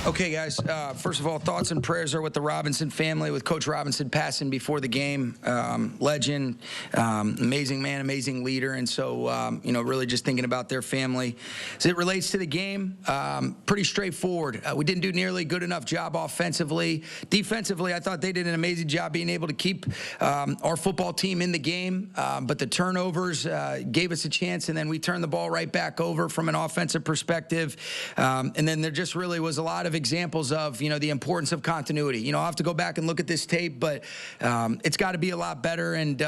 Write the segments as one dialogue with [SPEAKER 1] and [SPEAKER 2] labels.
[SPEAKER 1] Okay, guys. First of all, thoughts and prayers are with the Robinson family, with Coach Robinson passing before the game. Legend, amazing man, amazing leader. And so, really just thinking about their family. As it relates to the game, pretty straightforward. We didn't do nearly good enough job offensively. Defensively, I thought they did an amazing job being able to keep our football team in the game. But the turnovers gave us a chance, and then we turned the ball right back over from an offensive perspective. And then there just really was a lot of examples of, the importance of continuity. I'll have to go back and look at this tape, but it's got to be a lot better. And,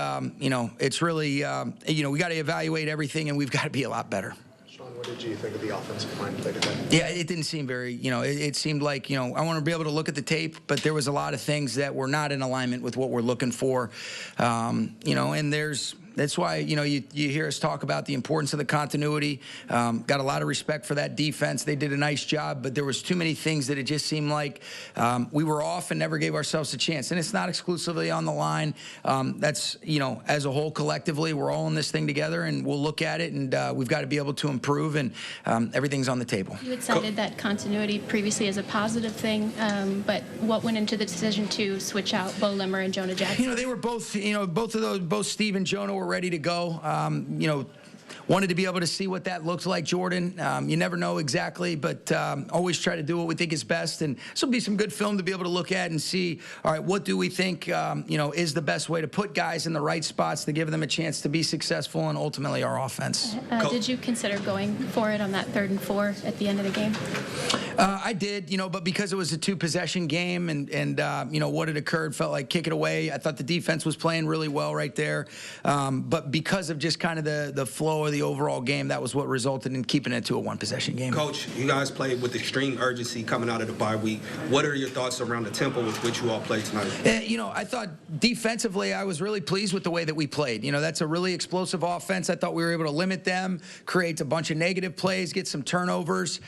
[SPEAKER 1] it's really, we got to evaluate everything, and we've got to be a lot better.
[SPEAKER 2] Sean, what did you think of the offensive line play today?
[SPEAKER 1] Yeah, it didn't seem very, it seemed like, I want to be able to look at the tape, but there was a lot of things that were not in alignment with what we're looking for. And that's why, you hear us talk about the importance of the continuity. Got a lot of respect for that defense. They did a nice job, but there was too many things that it just seemed like we were off and never gave ourselves a chance. And it's not exclusively on the line. That's, as a whole, collectively, we're all in this thing together, and we'll look at it, and we've got to be able to improve, and everything's on the table.
[SPEAKER 3] You had cited that continuity previously as a positive thing, but what went into the decision to switch out Bo Limmer and Jonah Jackson?
[SPEAKER 1] They were both, both Steve and Jonah were ready to go. Wanted to be able to see what that looked like, Jordan. You never know exactly, but always try to do what we think is best. And this will be some good film to be able to look at and see, all right, what do we think, is the best way to put guys in the right spots to give them a chance to be successful and ultimately our offense.
[SPEAKER 3] Did you consider going for it on that 3rd and 4 at the end of the game?
[SPEAKER 1] I did, but because it was a 2-possession game and what had occurred, felt like kick it away. I thought the defense was playing really well right there. But because of just kind of the flow of the overall game, that was what resulted in keeping it to a 1-possession game.
[SPEAKER 4] Coach, you guys played with extreme urgency coming out of the bye week. What are your thoughts around the tempo with which you all played tonight?
[SPEAKER 1] I thought defensively I was really pleased with the way that we played. That's a really explosive offense. I thought we were able to limit them, create a bunch of negative plays, get some turnovers,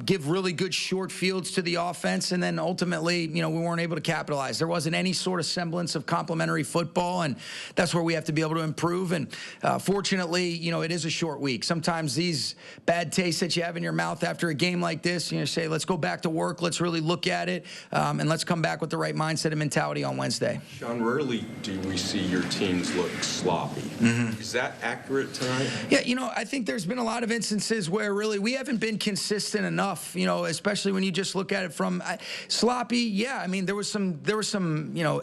[SPEAKER 1] give really good short fields to the offense, and then ultimately, we weren't able to capitalize. There wasn't any sort of semblance of complementary football, and that's where we have to be able to improve. And fortunately, it is a short week. Sometimes these bad tastes that you have in your mouth after a game like this, say, let's go back to work, let's really look at it, and let's come back with the right mindset and mentality on Wednesday.
[SPEAKER 5] Sean, rarely do we see your teams look sloppy. Mm-hmm. Is that accurate tonight?
[SPEAKER 1] Yeah, I think there's been a lot of instances where really we haven't been consistent enough, especially when you just look at it from sloppy. Yeah, there was some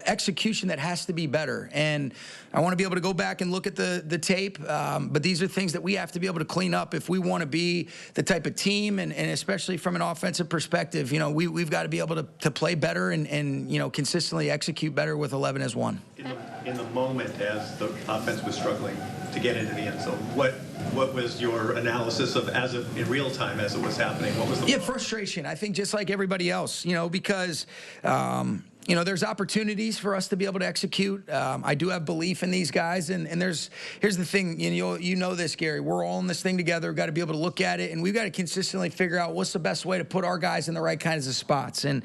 [SPEAKER 1] execution that has to be better, and I want to be able to go back and look at the tape, but these are things that we have to be able to clean up if we want to be the type of team, and especially from an offensive perspective, we've got to be able to play better and consistently execute better with 11 as one.
[SPEAKER 2] In the moment, as the offense was struggling to get into the end zone, what was your analysis of in real time as it was happening? What was the
[SPEAKER 1] frustration? I think just like everybody else, because there's opportunities for us to be able to execute. I do have belief in these guys, and here's the thing, you know this, Gary. We're all in this thing together. We've got to be able to look at it, and we've got to consistently figure out what's the best way to put our guys in the right kinds of spots. And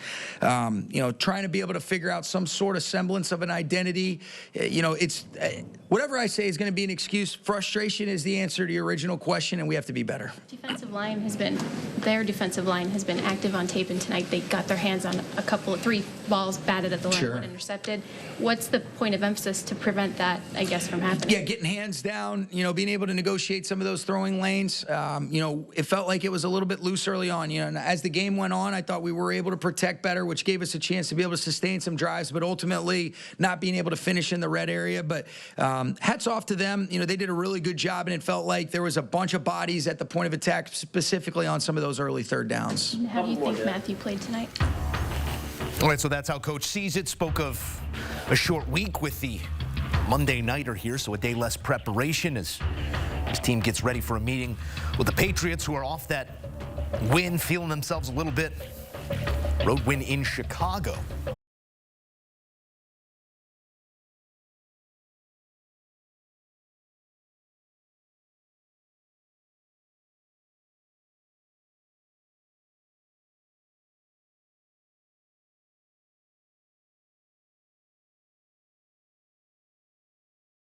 [SPEAKER 1] trying to be able to figure out some sort of semblance of an identity. It's whatever I say is going to be an excuse. Frustration is the answer to your original question, and we have to be better.
[SPEAKER 3] Their defensive line has been active on tape, and tonight they got their hands on a couple of 3 balls batted at the line,
[SPEAKER 1] sure,
[SPEAKER 3] 1 intercepted. What's the point of emphasis to prevent that, I guess, from happening?
[SPEAKER 1] Yeah, getting hands down, being able to negotiate some of those throwing lanes. It felt like it was a little bit loose early on. And as the game went on, I thought we were able to protect better, which gave us a chance to be able to sustain some drives, but ultimately not being able to finish in the red area. But hats off to them. They did a really good job, and it felt like there was a bunch of bodies at the point of attack, specifically on some of those early 3rd downs.
[SPEAKER 3] How do you think Matthew played tonight?
[SPEAKER 6] All right, so that's how Coach sees it. Spoke of a short week with the Monday nighter here, so a day less preparation as his team gets ready for a meeting with the Patriots, who are off that win, feeling themselves a little bit. Road win in Chicago.